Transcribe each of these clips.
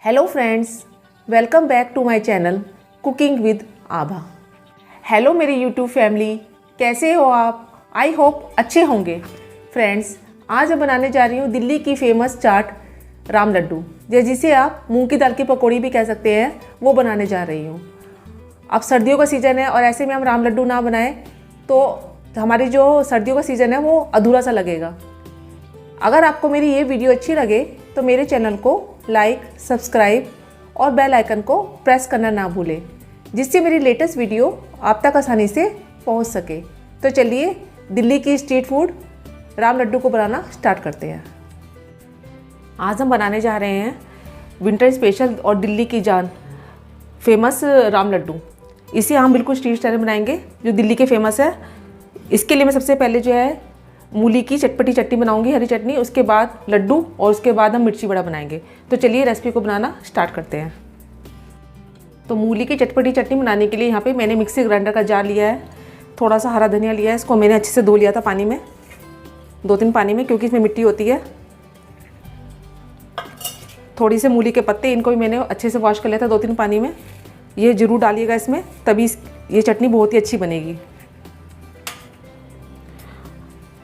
Hello friends, welcome back to my channel cooking with Abha. Hello मेरी YouTube family, कैसे हो आप? आई होप अच्छे होंगे। फ्रेंड्स, आज मैं बनाने जा रही हूँ दिल्ली की फेमस चाट राम लड्डू, जिसे आप मूंग की दाल की पकौड़ी भी कह सकते हैं, वो बनाने जा रही हूँ। अब सर्दियों का सीज़न है और ऐसे में हम राम लड्डू ना बनाएं तो हमारी जो सर्दियों का सीज़न है वो अधूरा सा लगेगा। अगर आपको मेरी ये वीडियो अच्छी लगे तो मेरे चैनल को लाइक, सब्सक्राइब और बेल आइकन को प्रेस करना ना भूलें, जिससे मेरी लेटेस्ट वीडियो आप तक आसानी से पहुंच सके। तो चलिए दिल्ली की स्ट्रीट फूड राम लड्डू को बनाना स्टार्ट करते हैं। आज हम बनाने जा रहे हैं विंटर स्पेशल और दिल्ली की जान फेमस राम लड्डू। इसे हम बिल्कुल स्ट्रीट स्टाइल बनाएंगे जो दिल्ली के फेमस है। इसके लिए मैं सबसे पहले जो है मूली की चटपटी चटनी बनाऊंगी, हरी चटनी, उसके बाद लड्डू और उसके बाद हम मिर्ची बड़ा बनाएंगे। तो चलिए रेसिपी को बनाना स्टार्ट करते हैं। तो मूली की चटपटी चटनी बनाने के लिए यहाँ पे मैंने मिक्सी ग्राइंडर का जार लिया है, थोड़ा सा हरा धनिया लिया है, इसको मैंने अच्छे से धो लिया था पानी में, 2-3 पानी में, क्योंकि इसमें मिट्टी होती है। थोड़ी से मूली के पत्ते, इनको भी मैंने अच्छे से वॉश कर लिया था 2-3 पानी में। ये ज़रूर डालिएगा इसमें, तभी ये चटनी बहुत ही अच्छी बनेगी।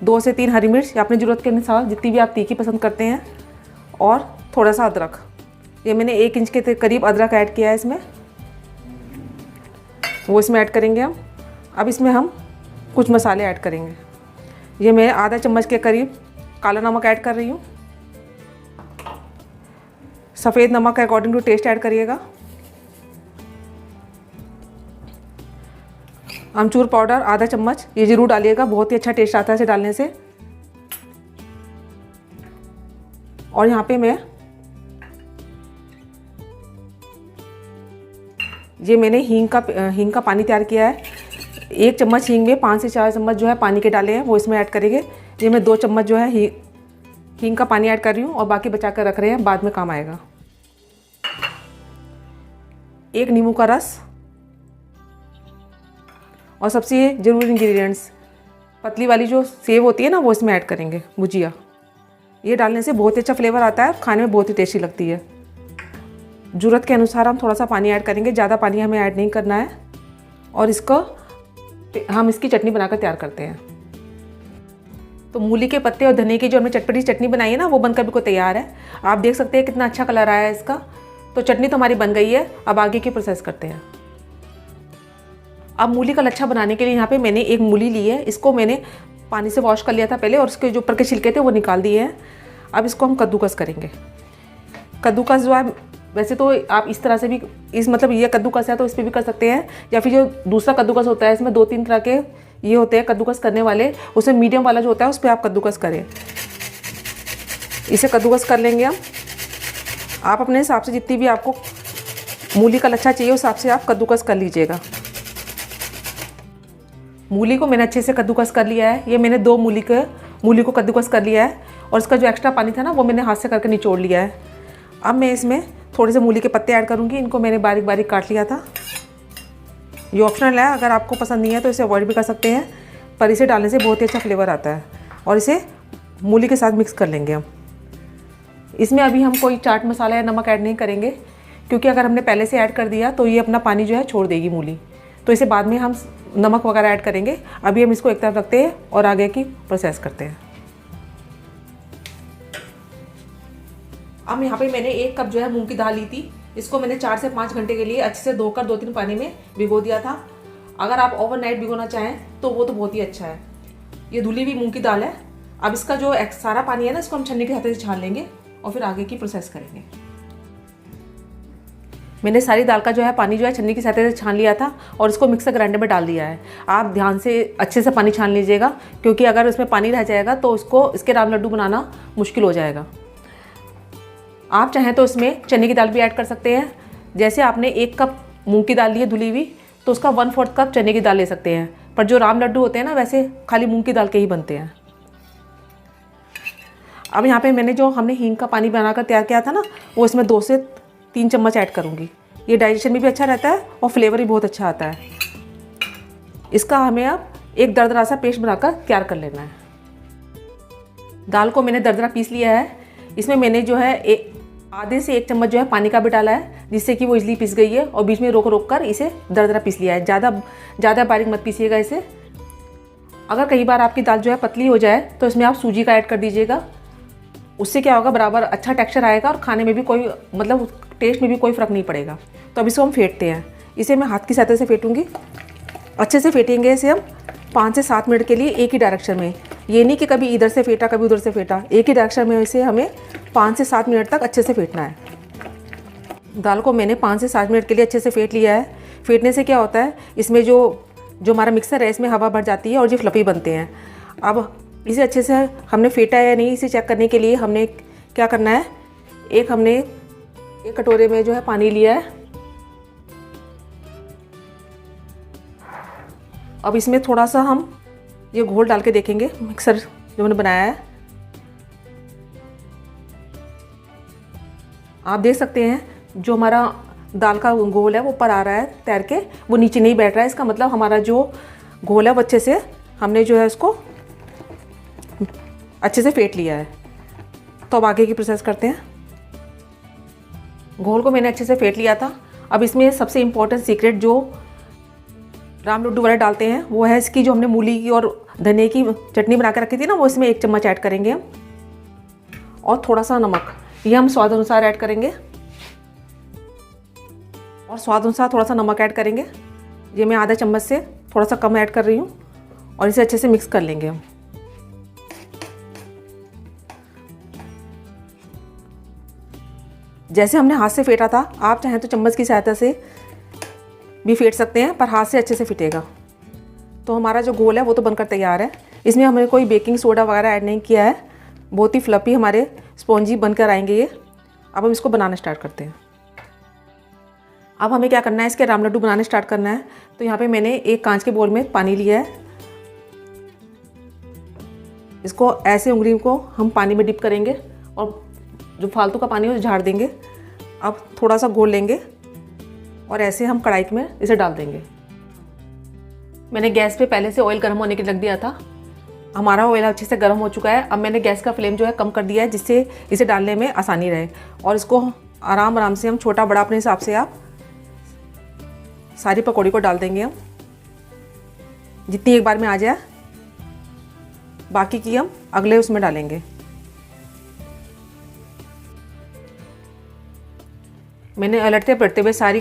2 से 3 हरी मिर्च या अपनी ज़रूरत के अनुसार, जितनी भी आप तीखी पसंद करते हैं, और थोड़ा सा अदरक। ये मैंने 1 इंच के करीब अदरक ऐड किया है इसमें, वो इसमें ऐड करेंगे हम। अब इसमें हम कुछ मसाले ऐड करेंगे। ये मैं आधा चम्मच के करीब काला नमक ऐड कर रही हूँ। सफ़ेद नमक अकॉर्डिंग टू टेस्ट ऐड करिएगा। अमचूर पाउडर आधा चम्मच, ये ज़रूर डालिएगा, बहुत ही अच्छा टेस्ट आता है इसे डालने से। और यहाँ पे मैं मैंने हींग का पानी तैयार किया है। 1 चम्मच हींग में 5 से 4 चम्मच जो है पानी के डाले हैं, वो इसमें ऐड करेंगे। ये मैं 2 चम्मच जो है हींग का पानी ऐड कर रही हूँ और बाकी बचा कर रख रहे हैं, बाद में काम आएगा। 1 नींबू का रस, और सबसे ज़रूरी इंग्रेडिएंट्स पतली वाली जो सेव होती है ना, वो इसमें ऐड करेंगे, भुजिया। ये डालने से बहुत ही अच्छा फ्लेवर आता है, खाने में बहुत ही टेस्टी लगती है। ज़रूरत के अनुसार हम थोड़ा सा पानी ऐड करेंगे, ज़्यादा पानी हमें ऐड नहीं करना है। और हम इसकी चटनी बनाकर तैयार करते हैं। तो मूली के पत्ते और धनिया की जो हमने चटपटी चटनी बनाई है ना, वो बनकर बिल्कुल तैयार है। आप देख सकते हैं कितना अच्छा कलर आया है इसका। तो चटनी तो हमारी बन गई है। अब आगे की प्रोसेस करते हैं। अब मूली का लच्छा बनाने के लिए यहाँ पे मैंने 1 मूली ली है। इसको मैंने पानी से वॉश कर लिया था पहले, और उसके जो ऊपर के छिलके थे वो निकाल दिए हैं। अब इसको हम कद्दूकस करेंगे। कद्दूकस जो है, वैसे तो आप इस तरह से भी, मतलब ये कद्दूकस है तो इस पर भी कर सकते हैं, या फिर जो दूसरा कद्दूकस होता है, इसमें 2-3 तरह के ये होते हैं कद्दूकस करने वाले, उसमें मीडियम वाला जो होता है उस पर आप कद्दूकस करें। इसे कद्दूकस कर लेंगे हम। आप अपने हिसाब से जितनी भी आपको मूली का लच्छा चाहिए उस हिसाब से आप कद्दूकस कर लीजिएगा। मूली को मैंने अच्छे से कद्दूकस कर लिया है। ये मैंने 2 मूली को कद्दूकस कर लिया है, और इसका जो एक्स्ट्रा पानी था ना, वो मैंने हाथ से करके निचोड़ लिया है। अब मैं इसमें थोड़े से मूली के पत्ते ऐड करूँगी। इनको मैंने बारीक बारीक काट लिया था। ये ऑप्शनल है, अगर आपको पसंद नहीं है तो इसे अवॉइड भी कर सकते हैं, पर इसे डालने से बहुत ही अच्छा फ्लेवर आता है। और इसे मूली के साथ मिक्स कर लेंगे हम। इसमें अभी हम कोई चाट मसाला या नमक ऐड नहीं करेंगे, क्योंकि अगर हमने पहले से ऐड कर दिया तो ये अपना पानी जो है छोड़ देगी मूली। तो इसे बाद में हम नमक वगैरह ऐड करेंगे। अभी हम इसको एक तरफ रखते हैं और आगे की प्रोसेस करते हैं। अब यहाँ पे मैंने 1 कप जो है मूंग की दाल ली थी। इसको मैंने 4 से 5 घंटे के लिए अच्छे से धोकर 2-3 पानी में भिगो दिया था। अगर आप ओवरनाइट भिगोना चाहें तो वो तो बहुत ही अच्छा है। ये धुली हुई मूंग की दाल है। अब इसका जो सारा पानी है ना, इसको हम छन्नी के हाथ से छान लेंगे और फिर आगे की प्रोसेस करेंगे। मैंने सारी दाल का जो है पानी जो है छन्नी की सहायता से छान लिया था और इसको मिक्सर ग्राइंडर में डाल दिया है। आप ध्यान से अच्छे से पानी छान लीजिएगा, क्योंकि अगर इसमें पानी रह जाएगा तो इसके राम लड्डू बनाना मुश्किल हो जाएगा। आप चाहें तो इसमें चने की दाल भी ऐड कर सकते हैं। जैसे आपने 1 कप मूंग की दाल ली है धुली हुई, तो उसका 1/4 कप चने की दाल ले सकते हैं। पर जो राम लड्डू होते हैं ना, वैसे खाली मूंग की दाल के ही बनते हैं। अब यहाँ पे मैंने जो हमने हींग का पानी बनाकर तैयार किया था ना, वो इसमें 2 से 3 चम्मच ऐड करूँगी। ये डाइजेशन में भी अच्छा रहता है और फ्लेवर भी बहुत अच्छा आता है। इसका हमें अब एक दरदरा सा पेस्ट बनाकर तैयार कर लेना है। दाल को मैंने दरदरा पीस लिया है। इसमें मैंने जो है आधे से 1 चम्मच जो है पानी का भी डाला है, जिससे कि वो इजली पिस गई है। और बीच में रोक रोक कर इसे दरदरा पीस लिया है। ज़्यादा बारीक मत पीसिएगा इसे। अगर कई बार आपकी दाल जो है पतली हो जाए तो इसमें आप सूजी का ऐड कर दीजिएगा। उससे क्या होगा, बराबर अच्छा टेक्सचर आएगा और खाने में भी कोई मतलब टेस्ट में भी कोई फ़र्क नहीं पड़ेगा। तो अब इसको हम फेंटते हैं। इसे मैं हाथ की सहायता से फेंटूंगी। अच्छे से फेंटेंगे इसे हम 5 से 7 मिनट के लिए एक ही डायरेक्शन में। ये नहीं कि कभी इधर से फेंटा कभी उधर से फेंटा, एक ही डायरेक्शन में इसे हमें 5 से 7 मिनट तक अच्छे से फेंटना है। दाल को मैंने 5 से 7 मिनट के लिए अच्छे से फेंट लिया है। फेंटने से क्या होता है, इसमें जो हमारा मिक्सर है इसमें हवा भर जाती है और ये फ्लफी बनते हैं। अब इसे अच्छे से हमने फेंटा है या नहीं, इसे चेक करने के लिए हमने क्या करना है, हमने एक कटोरे में जो है पानी लिया है। अब इसमें थोड़ा सा हम ये घोल डाल के देखेंगे, मिक्सर जो मैंने बनाया है। आप देख सकते हैं जो हमारा दाल का घोल है वो ऊपर आ रहा है तैर के, वो नीचे नहीं बैठ रहा है। इसका मतलब हमारा जो घोल है वो अच्छे से हमने जो है उसको अच्छे से फेंट लिया है। तो अब आगे की प्रोसेस करते हैं। घोल को मैंने अच्छे से फेंट लिया था। अब इसमें सबसे इम्पोर्टेंट सीक्रेट जो राम लड्डू वाले डालते हैं वो है इसकी, जो हमने मूली की और धनिया की चटनी बना के रखी थी ना, वो इसमें 1 चम्मच ऐड करेंगे हम। और थोड़ा सा नमक, ये हम स्वाद अनुसार ऐड करेंगे। और स्वाद अनुसार थोड़ा सा नमक ऐड करेंगे। ये मैं आधा चम्मच से थोड़ा सा कम ऐड कर रही हूँ। और इसे अच्छे से मिक्स कर लेंगे हम। जैसे हमने हाथ से फेंटा था, आप चाहें तो चम्मच की सहायता से भी फेंट सकते हैं, पर हाथ से अच्छे से फिटेगा। तो हमारा जो घोल है वो तो बनकर तैयार है। इसमें हमने कोई बेकिंग सोडा वगैरह ऐड नहीं किया है। बहुत ही फ्लफी हमारे स्पॉन्जी बनकर आएंगे ये। अब हम इसको बनाना स्टार्ट करते हैं। अब हमें क्या करना है, इसके राम लड्डू बनाने स्टार्ट करना है। तो यहाँ पे मैंने एक कांच के बोल में पानी लिया है। इसको ऐसे उंगली को हम पानी में डिप करेंगे और जो फालतू का पानी है उसे झाड़ देंगे। अब थोड़ा सा घोल लेंगे और ऐसे हम कढ़ाई में इसे डाल देंगे। मैंने गैस पे पहले से ऑयल गर्म होने के लिए रख दिया था। हमारा ऑयल अच्छे से गर्म हो चुका है। अब मैंने गैस का फ्लेम जो है कम कर दिया है, जिससे इसे डालने में आसानी रहे। और इसको आराम आराम से हम छोटा बड़ा अपने हिसाब से आप सारी पकौड़ी को डाल देंगे हम, जितनी एक बार में आ जाए। बाकी की हम अगले उसमें डालेंगे। मैंने अलटते पलटते हुए सारी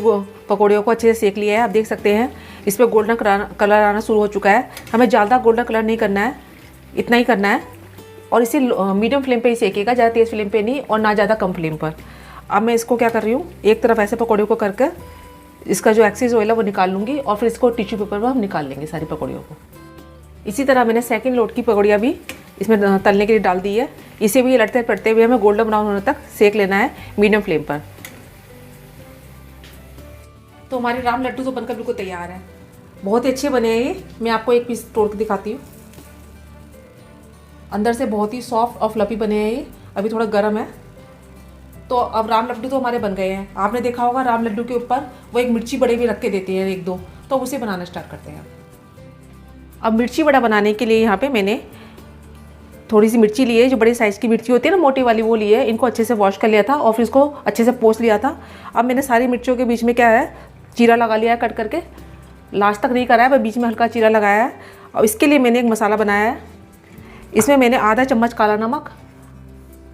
पकौड़ियों को अच्छे से सेक लिया है। आप देख सकते हैं इस पर गोल्डन कलर आना शुरू हो चुका है। हमें ज़्यादा गोल्डन कलर नहीं करना है, इतना ही करना है। और इसे मीडियम फ्लेम पे ही सेकेगा, ज़्यादा तेज़ फ्लेम पे नहीं और ना ज़्यादा कम फ्लेम पर। अब मैं इसको क्या कर रही हूँ, एक तरफ ऐसे पकौड़ियों को करके इसका जो एक्सेस ऑयल है वो निकाल लूँगी और फिर इसको टिश्यू पेपर पर हम निकाल लेंगे सारी पकौड़ियों को। इसी तरह मैंने सेकंड लोड की पकौड़ियाँ भी इसमें तलने के लिए डाल दी है। इसे भी लटते पड़ते हुए हमें गोल्डन ब्राउन होने तक सेक लेना है मीडियम फ्लेम पर। तो हमारे राम लड्डू तो बनकर बिल्कुल तैयार है। बहुत ही अच्छे बने हैं ये। मैं आपको एक पीस तोड़ के दिखाती हूँ। अंदर से बहुत ही सॉफ्ट और फ्लफी बने हैं ये। अभी थोड़ा गर्म है। तो अब राम लड्डू तो हमारे बन गए हैं। आपने देखा होगा राम लड्डू के ऊपर वो एक मिर्ची बड़े भी रख के देते हैं 1-2, तो उसे बनाना स्टार्ट करते हैं। अब मिर्ची बड़ा बनाने के लिए यहाँ पे मैंने थोड़ी सी मिर्ची ली है, जो बड़ी साइज़ की मिर्ची होती है ना, मोटी वाली, वो ली है। इनको अच्छे से वॉश कर लिया था और फिर इसको अच्छे से पोंछ लिया था। अब मैंने सारी मिर्चियों के बीच में क्या है, चीरा लगा लिया है कट करके। लास्ट तक नहीं करा है, बस बीच में हल्का चीरा लगाया है। और इसके लिए मैंने एक मसाला बनाया है। इसमें मैंने आधा चम्मच काला नमक,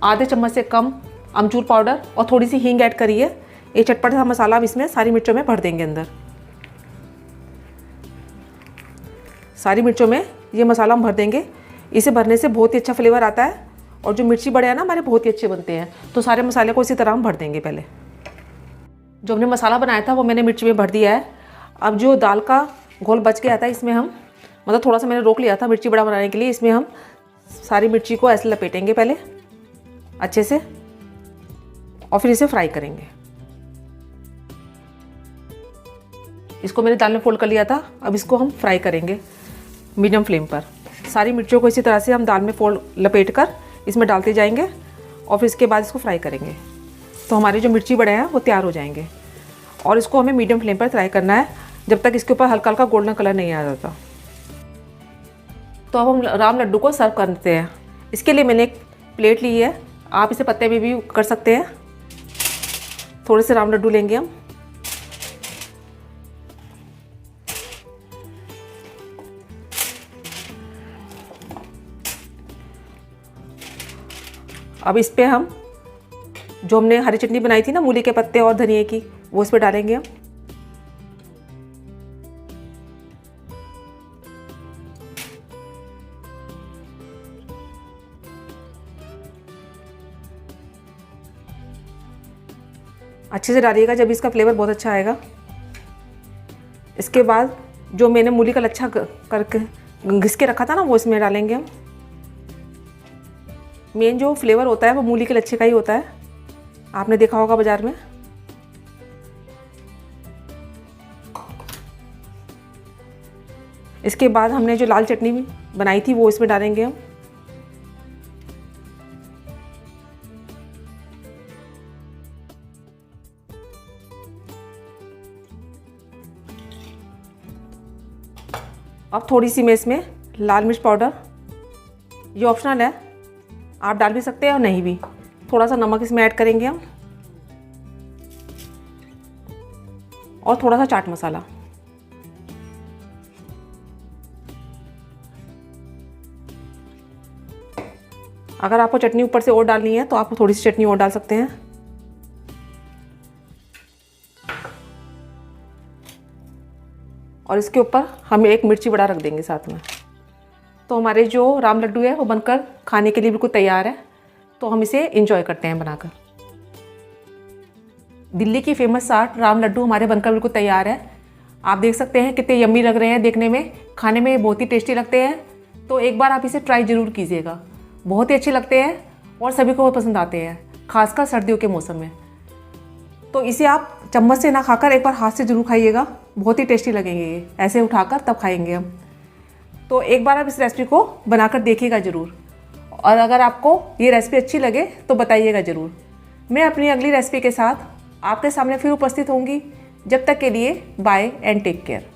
आधे चम्मच से कम अमचूर पाउडर और थोड़ी सी हींग ऐड करी है। ये चटपटा सा मसाला अब इसमें सारी मिर्चों में भर देंगे अंदर। सारी मिर्चों में ये मसाला हम भर देंगे। इसे भरने से बहुत ही अच्छा फ्लेवर आता है और जो मिर्ची बड़े हैं ना हमारे बहुत ही अच्छे बनते हैं। तो सारे मसाले को इसी तरह हम भर देंगे। पहले जो हमने मसाला बनाया था वो मैंने मिर्ची में भर दिया है। अब जो दाल का घोल बच गया था इसमें हम मतलब थोड़ा सा मैंने रोक लिया था मिर्ची बड़ा बनाने के लिए। इसमें हम सारी मिर्ची को ऐसे लपेटेंगे पहले अच्छे से और फिर इसे फ्राई करेंगे। इसको मैंने दाल में फोल्ड कर लिया था। अब इसको हम फ्राई करेंगे मीडियम फ्लेम पर। सारी मिर्चियों को इसी तरह से हम दाल में लपेट कर इसमें डालते जाएंगे और फिर इसके बाद इसको फ्राई करेंगे। तो हमारे जो मिर्ची बड़े हैं वो तैयार हो जाएंगे। और इसको हमें मीडियम फ्लेम पर फ्राई करना है जब तक इसके ऊपर हल्का हल्का गोल्डन कलर नहीं आ जाता। तो अब हम राम लड्डू को सर्व करते हैं। इसके लिए मैंने एक प्लेट ली है। आप इसे पत्ते में भी कर सकते हैं। थोड़े से राम लड्डू लेंगे हम। अब इस पे हम जो हमने हरी चटनी बनाई थी ना मूली के पत्ते और धनिए की, वो इस पे डालेंगे हम। अच्छे से डालिएगा, जब इसका फ्लेवर बहुत अच्छा आएगा। इसके बाद जो मैंने मूली का लच्छा करके घिस के रखा था ना, वो इसमें डालेंगे हम। मेन जो फ्लेवर होता है वो मूली के लच्छे का ही होता है, आपने देखा होगा बाज़ार में। इसके बाद हमने जो लाल चटनी बनाई थी वो इसमें डालेंगे हम। अब थोड़ी सी मैं इसमें लाल मिर्च पाउडर, ये ऑप्शनल है, आप डाल भी सकते हैं और नहीं भी। थोड़ा सा नमक इसमें ऐड करेंगे हम और थोड़ा सा चाट मसाला। अगर आपको चटनी ऊपर से और डालनी है तो आप थोड़ी सी चटनी और डाल सकते हैं। और इसके ऊपर हम एक मिर्ची बड़ा रख देंगे साथ में। तो हमारे जो राम लड्डू है वो बनकर खाने के लिए बिल्कुल तैयार है। तो हम इसे एंजॉय करते हैं बनाकर। दिल्ली की फेमस चाट राम लड्डू हमारे बनकर बिल्कुल तैयार है। आप देख सकते हैं कितने यम्मी लग रहे हैं देखने में, खाने में बहुत ही टेस्टी लगते हैं। तो एक बार आप इसे ट्राई ज़रूर कीजिएगा, बहुत ही अच्छे लगते हैं और सभी को पसंद आते हैं, खासकर सर्दियों के मौसम में। तो इसे आप चम्मच से ना खाकर एक बार हाथ से ज़रूर खाइएगा, बहुत ही टेस्टी लगेंगे ये। ऐसे उठाकर तब खाएंगे हम। तो एक बार आप इस रेसिपी को बनाकर देखिएगा ज़रूर, और अगर आपको ये रेसिपी अच्छी लगे तो बताइएगा ज़रूर। मैं अपनी अगली रेसिपी के साथ आपके सामने फिर उपस्थित होंगी। जब तक के लिए बाय एंड टेक केयर।